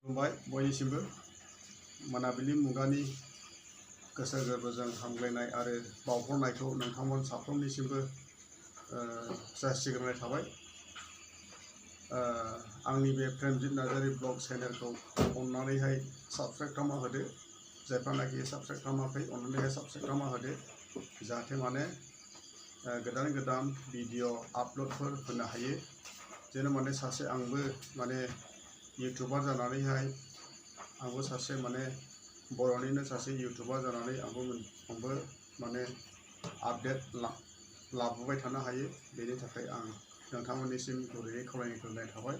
खुलुमबाय बयनिसिमबो मोनाबिलि मुगानि गोसो गोरबोजों हामग्लायनाय आरो बावहरनायखौ नोंथांमोन साफ्रोमनिसिमबो जासिग्रोनाय थाबाय। आंनि बे प्रेमजित नार्जारी ब्लग चेनेलखौ अन्नानैहाय साबस्क्राइब खालामना होदो। जायफ्रानाखि साबस्क्राइब खालामाखै अन्नानैहाय साबस्क्राइब खालामना होदो, जाहाथे माने गोदान गोदान भिडिअ आपल'डफोर होनो हायो। जेन माने सासे आंबो माने इउटुबार जानानैहाय आंबो सासे माने बर'निनो सासे इउटुबार जानानै आंबो माने आपडेट लाबोबाय थानो हायो। बेनि थाखाय आं नोंथांमोननिसिम गुरैयै खावलायनाय थाबाय।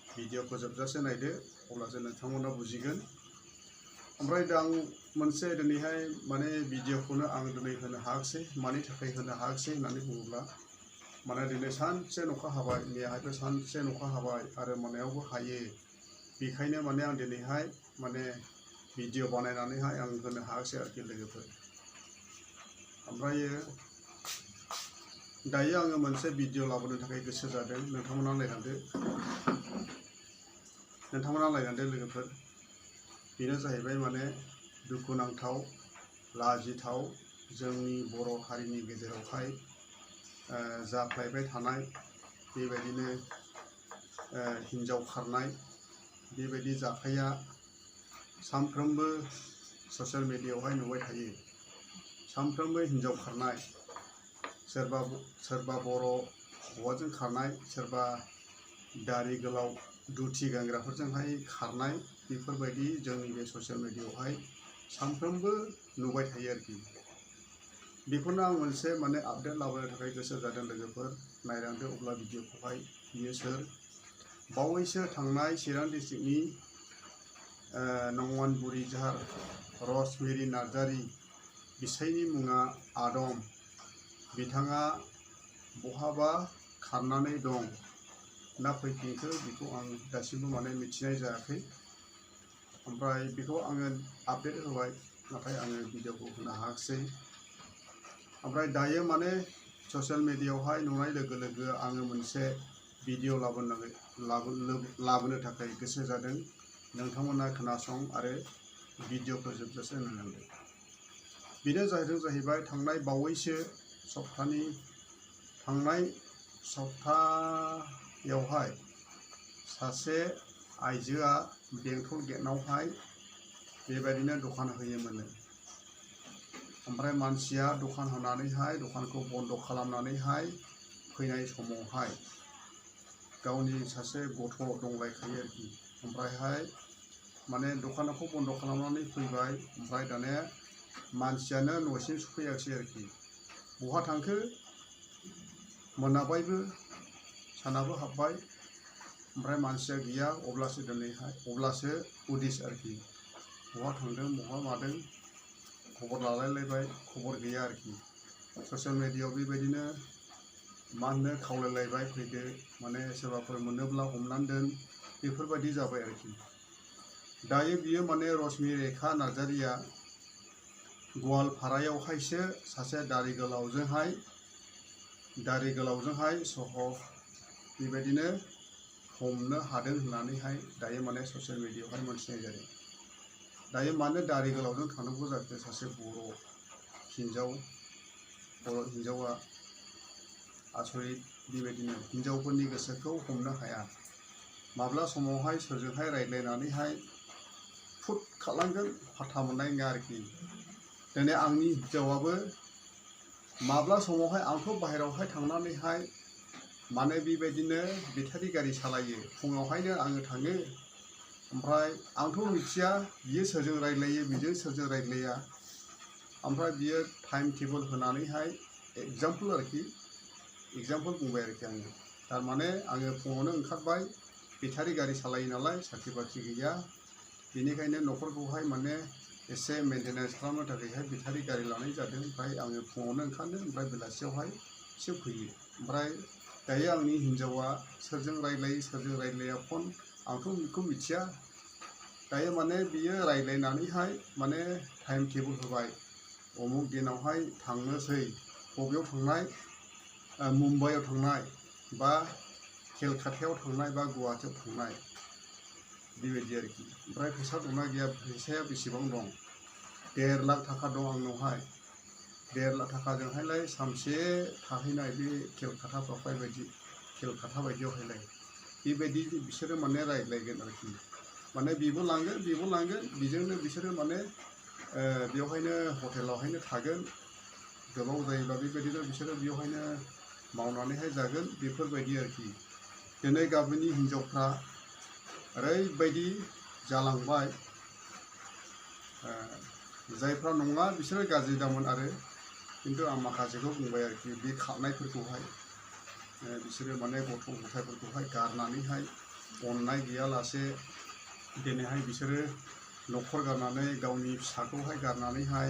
भिडिअखौ जोबजासे नायदो, अब्लासो नोंथांमोना बुजिगोन। ओमफ्राय दा आं मोनसे दिनैहाय माने भिडिअखौनो आं दिनै होनो हायाखिसै। मानि थाखाय होनो हायाखिसै होननानै बुङोब्ला माने दिनै सानसे अखा हाबाय, मैयाहायबो सानसे अखा हाबाय आरो मोनायावबो हायो। बेखायनो माने आं दिनैहाय माने भिडिअ बानायनानैहाय आं होनो हायाखिसै आरोखि लोगोफोर। ओमफ्रायो दायो आङो मोनसे भिडिअ लाबोनो थाखाय गोसो जादों। नोंथांमोना नायलांदो लोगोफोर। बेनो जाहैबाय माने दुखुनांथाव, लाजिथाव जोंनि बर' हारिनि गेजेरावहाय जाफ्लेबाय थानाय बेबायदिनो हिन्जाव खारनाय बेबायदि जाथाया सानफ्रोमबो ससियेल मिडियायावहाय नुबाय थायो। सानफ्रोमबो हिन्जाव खारनाय, सोरबा बर' हौवाजों खारनाय, सोरबा दारि गोलाव धुति गानग्राफोरजोंहाय खारनाय, बेफोरबायदि जोंनि बे ससियेल मिडियायावहाय सानफ्रोमबो नुबाय थायो आरोखि। बेखौनो आं मोनसे माने आपडेट लाबोनो थाखाय गोसो जादों लोगोफोर। नायलांदो अब्ला भिडिअखौहाय। बियो सोर? बावैसो थांनाय चिरां डिस्ट्रिक्टनि नंगनगुरि जाहार रसमेरि नार्जारी, बिसायनि मुङा आदम। बिथाङा बहाबा खारनानै दं ना फैफिनखो बेखौ आं दासिमबो माने मिथिनाय जायाखै। ओमफ्राय बेखौ आङो आपडेट होबाय, नाथाय आङो भिडिअखौ होनो हायाखिसै। ओमफ्राय दायो माने ससियेल मिडियायावहाय नुनाय लोगो लोगो आङो मोनसे भिडिअ लाबोनो थाखाय गोसो जादों। नोंथांमोना खोनासं आरो भिडिअखौ जोबजासे नायलांदो। बेनो जाहैबाय थांनाय सप्तायावहाय सासे आइजोआ बेंटल गेटआवहाय बेबायदिनो दखान होयोमोन। ओमफ्राय मानसिया दखान होनानैहाय दखानखौ बन्द खालामनानैहाय फैनाय समावहाय गावनि सासे गथ' दंलायखायो आरोखि। ओमफ्रायहाय माने दखानखौ बन्द खालामनानै फैबाय। ओमफ्राय दाने मानसियानो न'सिम सफैयाखिसै आरोखि। बहा थांखो? मोनाबायबो, सानाबो हाबबाय। ओमफ्राय मानसिया गैया। अब्लासो उदिस आरोखि। बहा थांदों, बहा मादों खबर लालायलायबाय, खबर गैया आरोखि। ससियेल मिडियायाव बेबायदिनो खावलायलायबाय, फैदो माने सोरबाफोर मोनोब्ला हमनानै दोन, बेफोरबायदि जाबाय आरोखि। दायो बियो माने रसमेरि नार्जारीया गवालपारायावहायसो सासे दारि गोलावजोंहाय बेबायदिनो हमनो हादों होननानैहाय दायो माने ससियेल मिडियायावहाय मोनथिनाय जादों। दायो मानो दारि गोलावजों थांनांगौ जाखो? सासे बर' हिन्जावा आसरित। बेबायदिनो हिन्जावफोरनि गोसोखौ हमनो हाया। माब्ला समावहाय सोरजोंहाय रायज्लायनानैहाय फुट खालामगोन फात्ता मोननाय नङा आरोखि। दिनै आंनि हिन्जावाबो माब्ला समावहाय आंथ' बाहेरायावहाय थांनानैहाय माने बेबायदिनो बेटारि गारि सालायो। फुङावहायनो आङो थाङो। ओमफ्राय आंथ' मिथिया बियो सोरजों रायज्लायो, बिजों सोरजों रायज्लाया। ओमफ्राय बियो टाइम टेबोल होनानैहाय एगजामपोल बुंबाय आरोखि आङो। थारमाने आङो फुङावनो ओंखारबाय, बेटारि गारि सालायो नालाय, साख्रि बाख्रि गैया। बेनिखायनो न'खरखौहाय माने एसे मेनटेनेन्स खालामनो थाखायहाय बेटारि गारि लानाय जादों। ओमफ्राय आङो फुङावनो ओंखारदों, ओमफ्राय बेलासियावहायसो फैयो। ओमफ्राय दायो आंनि हिन्जावा सोरजों रायज्लायो सोरजों रायज्लाया फन, आंथ' बेखौ मिथिया। दायो माने बियो रायज्लायनानैहाय माने टाइम टेबोल होबाय। अमुक दिनावहाय थांनोसै, बबेयाव थांनाय? मुम्बाइआव थांनाय, बा केलकातायाव थांनाय, बा गुवाहाटियाव थांनाय। बेबायदि आरोखि। ओमफ्राय फैसा दंना गैया, फैसाया बेसेबां दं? 1.5 लाख थाखा दं आंनावहाय। 1.5 लाख थाखाजोंहायलाय सानसे थाहैनाय बे केलकाताफ्रावहाय बायदि, केलकाता बायदियावहायलाय बेबायदि बिसोरो माने रायज्लायगोन आरोखि। माने बेबो लांगोन बेजोंनो बिसोरो माने बेवहायनो हटेलावहायनो थागोन। गोबाव जायोब्ला बेबायदिनो बिसोरो बेवहायनो मावनानैहाय जागोन, बेफोरबायदि आरोखि। दिनै गामिनि हिन्जावफ्रा ओरैबायदि जालांबाय, जायफ्रा नङा बिसोरो गाज्रि दामोन आरो, खिन्थु आं माखासेखौ बुंबाय आरोखि। बे खारनायफोरखौहाय बिसोरो माने गथ' गथायफोरखौहाय गारनानैहाय अननाय गैयालासे दिनैहाय बिसोरो न'खर गारनानै गावनि फिसाखौहाय गारनानैहाय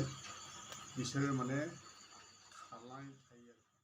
बिसोरो माने खारनानै थायो आरोखि।